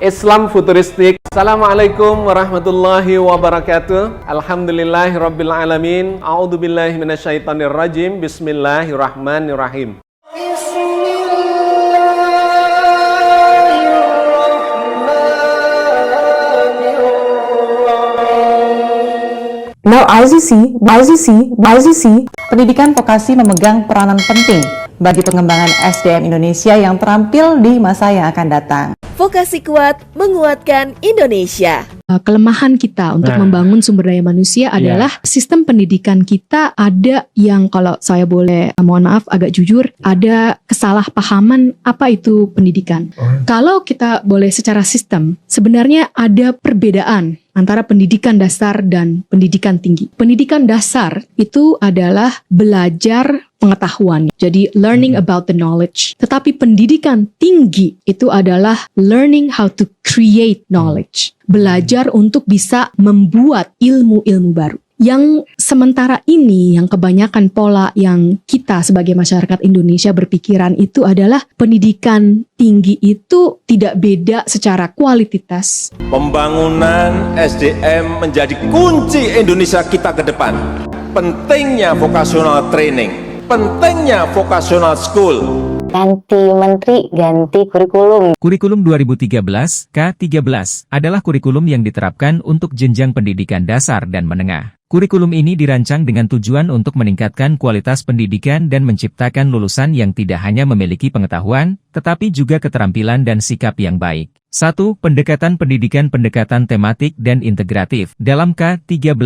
Islam futuristik. Assalamualaikum warahmatullahi wabarakatuh. Alhamdulillahirabbil alamin. A'udzubillahi minasyaitonirrajim. Bismillahirrahmanirrahim. Now IZC, pendidikan vokasi memegang peranan penting bagi pengembangan SDM Indonesia yang terampil di masa yang akan datang. Vokasi kuat menguatkan Indonesia. Kelemahan kita untuk membangun sumber daya manusia adalah sistem pendidikan kita ada yang, kalau saya boleh mohon maaf agak jujur, ada kesalahpahaman apa itu pendidikan. Kalau kita boleh secara sistem, sebenarnya ada perbedaan antara pendidikan dasar dan pendidikan tinggi. Pendidikan dasar itu adalah belajar pengetahuan, jadi learning about the knowledge. Tetapi pendidikan tinggi itu adalah learning how to create knowledge, belajar untuk bisa membuat ilmu-ilmu baru. Yang sementara ini, yang kebanyakan pola yang kita sebagai masyarakat Indonesia berpikiran itu adalah pendidikan tinggi itu tidak beda secara kualitas. Pembangunan SDM menjadi kunci Indonesia kita ke depan. Pentingnya vocational training, pentingnya vocational school. Ganti menteri, ganti kurikulum. Kurikulum 2013, K13, adalah kurikulum yang diterapkan untuk jenjang pendidikan dasar dan menengah. Kurikulum ini dirancang dengan tujuan untuk meningkatkan kualitas pendidikan dan menciptakan lulusan yang tidak hanya memiliki pengetahuan, tetapi juga keterampilan dan sikap yang baik. 1. Pendekatan pendidikan pendekatan tematik dan integratif. Dalam K13,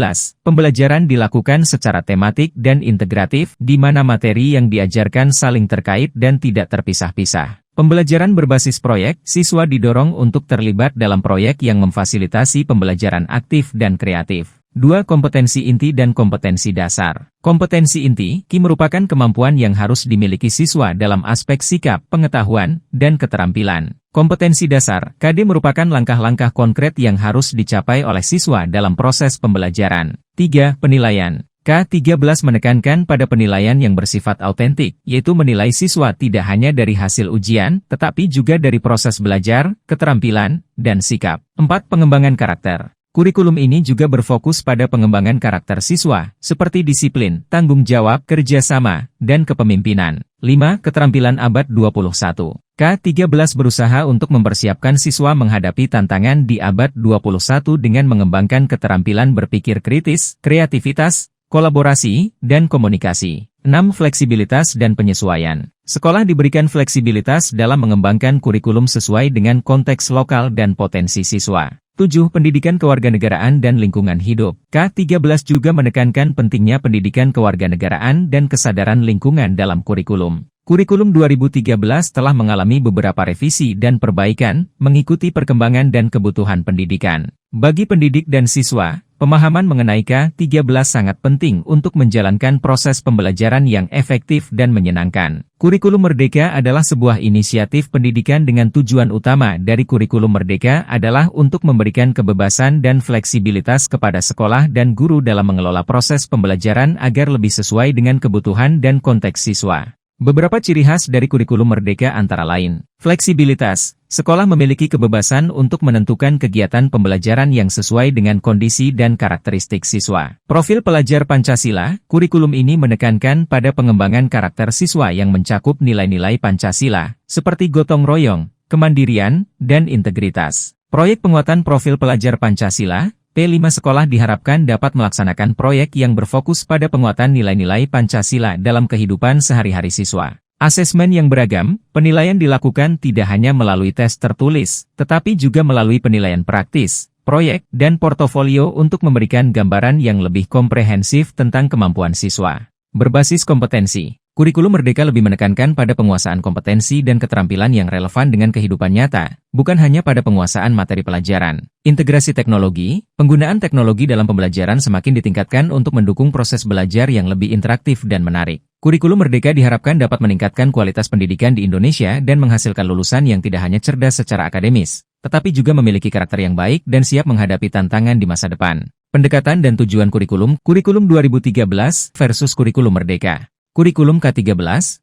pembelajaran dilakukan secara tematik dan integratif, di mana materi yang diajarkan saling terkait dan tidak terpisah-pisah. Pembelajaran berbasis proyek, siswa didorong untuk terlibat dalam proyek yang memfasilitasi pembelajaran aktif dan kreatif. 2. Kompetensi inti dan kompetensi dasar. Kompetensi inti, merupakan kemampuan yang harus dimiliki siswa dalam aspek sikap, pengetahuan, dan keterampilan. Kompetensi dasar, KD merupakan langkah-langkah konkret yang harus dicapai oleh siswa dalam proses pembelajaran. 3. Penilaian. K13 menekankan pada penilaian yang bersifat autentik, yaitu menilai siswa tidak hanya dari hasil ujian, tetapi juga dari proses belajar, keterampilan, dan sikap. 4. Pengembangan karakter. Kurikulum ini juga berfokus pada pengembangan karakter siswa, seperti disiplin, tanggung jawab, kerjasama, dan kepemimpinan. 5. Keterampilan abad 21. K13 berusaha untuk mempersiapkan siswa menghadapi tantangan di abad 21 dengan mengembangkan keterampilan berpikir kritis, kreativitas, kolaborasi, dan komunikasi. 6. Fleksibilitas dan penyesuaian. Sekolah diberikan fleksibilitas dalam mengembangkan kurikulum sesuai dengan konteks lokal dan potensi siswa. 7. Pendidikan kewarganegaraan dan lingkungan hidup. K13 juga menekankan pentingnya pendidikan kewarganegaraan dan kesadaran lingkungan dalam kurikulum. Kurikulum 2013 telah mengalami beberapa revisi dan perbaikan, mengikuti perkembangan dan kebutuhan pendidikan. Bagi pendidik dan siswa, pemahaman mengenai K13 sangat penting untuk menjalankan proses pembelajaran yang efektif dan menyenangkan. Kurikulum Merdeka adalah sebuah inisiatif pendidikan dengan tujuan utama dari Kurikulum Merdeka adalah untuk memberikan kebebasan dan fleksibilitas kepada sekolah dan guru dalam mengelola proses pembelajaran agar lebih sesuai dengan kebutuhan dan konteks siswa. Beberapa ciri khas dari Kurikulum Merdeka antara lain. Fleksibilitas. Sekolah memiliki kebebasan untuk menentukan kegiatan pembelajaran yang sesuai dengan kondisi dan karakteristik siswa. Profil pelajar Pancasila. Kurikulum ini menekankan pada pengembangan karakter siswa yang mencakup nilai-nilai Pancasila, seperti gotong royong, kemandirian, dan integritas. Proyek penguatan profil pelajar Pancasila. P5 sekolah diharapkan dapat melaksanakan proyek yang berfokus pada penguatan nilai-nilai Pancasila dalam kehidupan sehari-hari siswa. Asesmen yang beragam, penilaian dilakukan tidak hanya melalui tes tertulis, tetapi juga melalui penilaian praktis, proyek, dan portofolio untuk memberikan gambaran yang lebih komprehensif tentang kemampuan siswa. Berbasis kompetensi. Kurikulum Merdeka lebih menekankan pada penguasaan kompetensi dan keterampilan yang relevan dengan kehidupan nyata, bukan hanya pada penguasaan materi pelajaran. Integrasi teknologi, penggunaan teknologi dalam pembelajaran semakin ditingkatkan untuk mendukung proses belajar yang lebih interaktif dan menarik. Kurikulum Merdeka diharapkan dapat meningkatkan kualitas pendidikan di Indonesia dan menghasilkan lulusan yang tidak hanya cerdas secara akademis, tetapi juga memiliki karakter yang baik dan siap menghadapi tantangan di masa depan. Pendekatan dan tujuan kurikulum 2013 versus Kurikulum Merdeka. Kurikulum K13,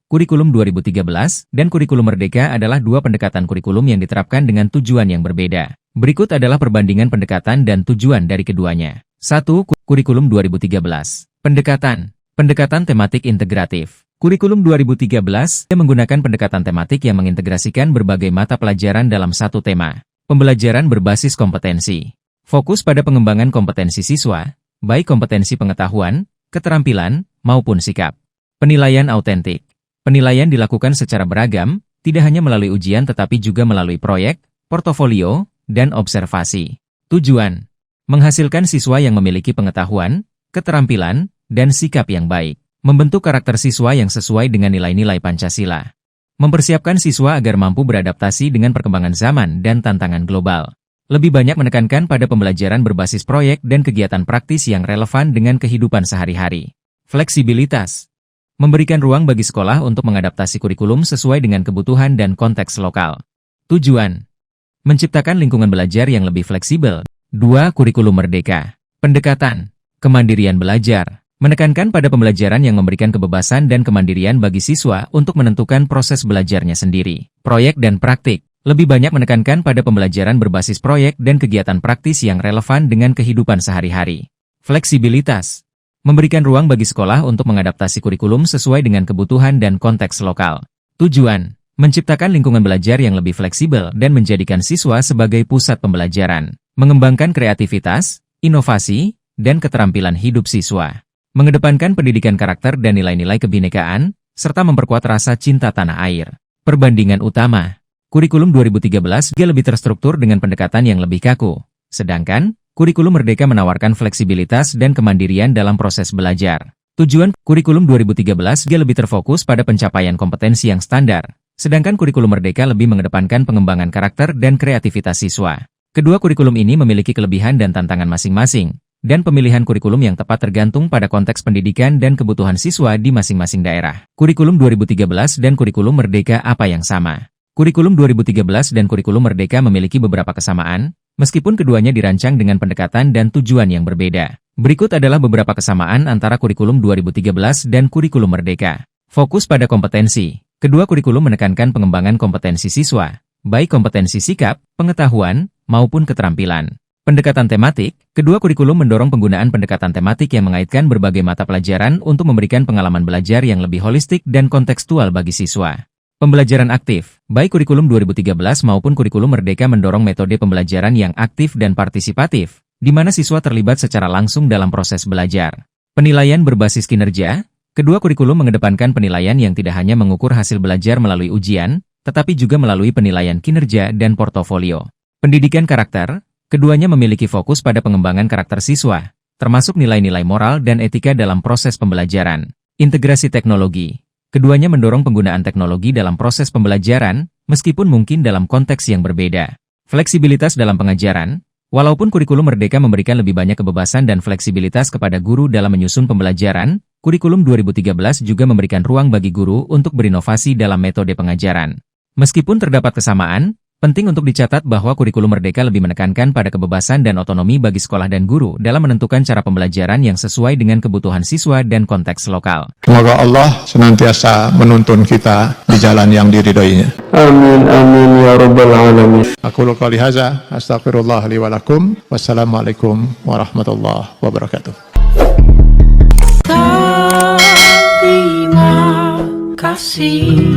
kurikulum 2013, dan kurikulum Merdeka adalah dua pendekatan kurikulum yang diterapkan dengan tujuan yang berbeda. Berikut adalah perbandingan pendekatan dan tujuan dari keduanya. 1. Kurikulum 2013. Pendekatan. Pendekatan tematik integratif. Kurikulum 2013 menggunakan pendekatan tematik yang mengintegrasikan berbagai mata pelajaran dalam satu tema. Pembelajaran berbasis kompetensi. Fokus pada pengembangan kompetensi siswa, baik kompetensi pengetahuan, keterampilan, maupun sikap. Penilaian autentik. Penilaian dilakukan secara beragam, tidak hanya melalui ujian tetapi juga melalui proyek, portofolio, dan observasi. Tujuan: menghasilkan siswa yang memiliki pengetahuan, keterampilan, dan sikap yang baik. Membentuk karakter siswa yang sesuai dengan nilai-nilai Pancasila. Mempersiapkan siswa agar mampu beradaptasi dengan perkembangan zaman dan tantangan global. Lebih banyak menekankan pada pembelajaran berbasis proyek dan kegiatan praktis yang relevan dengan kehidupan sehari-hari. Fleksibilitas. Memberikan ruang bagi sekolah untuk mengadaptasi kurikulum sesuai dengan kebutuhan dan konteks lokal. Tujuan: menciptakan lingkungan belajar yang lebih fleksibel. 2. Kurikulum Merdeka. Pendekatan. Kemandirian belajar. Menekankan pada pembelajaran yang memberikan kebebasan dan kemandirian bagi siswa untuk menentukan proses belajarnya sendiri. Proyek dan praktik. Lebih banyak menekankan pada pembelajaran berbasis proyek dan kegiatan praktis yang relevan dengan kehidupan sehari-hari. Fleksibilitas. Memberikan ruang bagi sekolah untuk mengadaptasi kurikulum sesuai dengan kebutuhan dan konteks lokal. Tujuan: menciptakan lingkungan belajar yang lebih fleksibel dan menjadikan siswa sebagai pusat pembelajaran. Mengembangkan kreativitas, inovasi, dan keterampilan hidup siswa. Mengedepankan pendidikan karakter dan nilai-nilai kebinekaan, serta memperkuat rasa cinta tanah air. Perbandingan utama. Kurikulum 2013 lebih terstruktur dengan pendekatan yang lebih kaku. Sedangkan, kurikulum Merdeka menawarkan fleksibilitas dan kemandirian dalam proses belajar. Tujuan kurikulum 2013 lebih terfokus pada pencapaian kompetensi yang standar, sedangkan kurikulum Merdeka lebih mengedepankan pengembangan karakter dan kreativitas siswa. Kedua kurikulum ini memiliki kelebihan dan tantangan masing-masing, dan pemilihan kurikulum yang tepat tergantung pada konteks pendidikan dan kebutuhan siswa di masing-masing daerah. Kurikulum 2013 dan kurikulum Merdeka apa yang sama? Kurikulum 2013 dan kurikulum Merdeka memiliki beberapa kesamaan, meskipun keduanya dirancang dengan pendekatan dan tujuan yang berbeda. Berikut adalah beberapa kesamaan antara kurikulum 2013 dan kurikulum Merdeka. Fokus pada kompetensi. Kedua kurikulum menekankan pengembangan kompetensi siswa, baik kompetensi sikap, pengetahuan, maupun keterampilan. Pendekatan tematik. Kedua kurikulum mendorong penggunaan pendekatan tematik yang mengaitkan berbagai mata pelajaran untuk memberikan pengalaman belajar yang lebih holistik dan kontekstual bagi siswa. Pembelajaran aktif. Baik kurikulum 2013 maupun kurikulum Merdeka mendorong metode pembelajaran yang aktif dan partisipatif, di mana siswa terlibat secara langsung dalam proses belajar. Penilaian berbasis kinerja. Kedua kurikulum mengedepankan penilaian yang tidak hanya mengukur hasil belajar melalui ujian, tetapi juga melalui penilaian kinerja dan portofolio. Pendidikan karakter. Keduanya memiliki fokus pada pengembangan karakter siswa, termasuk nilai-nilai moral dan etika dalam proses pembelajaran. Integrasi teknologi. Keduanya mendorong penggunaan teknologi dalam proses pembelajaran, meskipun mungkin dalam konteks yang berbeda. Fleksibilitas dalam pengajaran. Walaupun kurikulum Merdeka memberikan lebih banyak kebebasan dan fleksibilitas kepada guru dalam menyusun pembelajaran, kurikulum 2013 juga memberikan ruang bagi guru untuk berinovasi dalam metode pengajaran. Meskipun terdapat kesamaan, penting untuk dicatat bahwa kurikulum Merdeka lebih menekankan pada kebebasan dan otonomi bagi sekolah dan guru dalam menentukan cara pembelajaran yang sesuai dengan kebutuhan siswa dan konteks lokal. Semoga Allah senantiasa menuntun kita di jalan yang diridhoinya. Amin, amin, ya rabbal alamin. Aku qouli hadza, astaghfirullah li wa lakum. Wassalamualaikum warahmatullahi wabarakatuh. Terima kasih.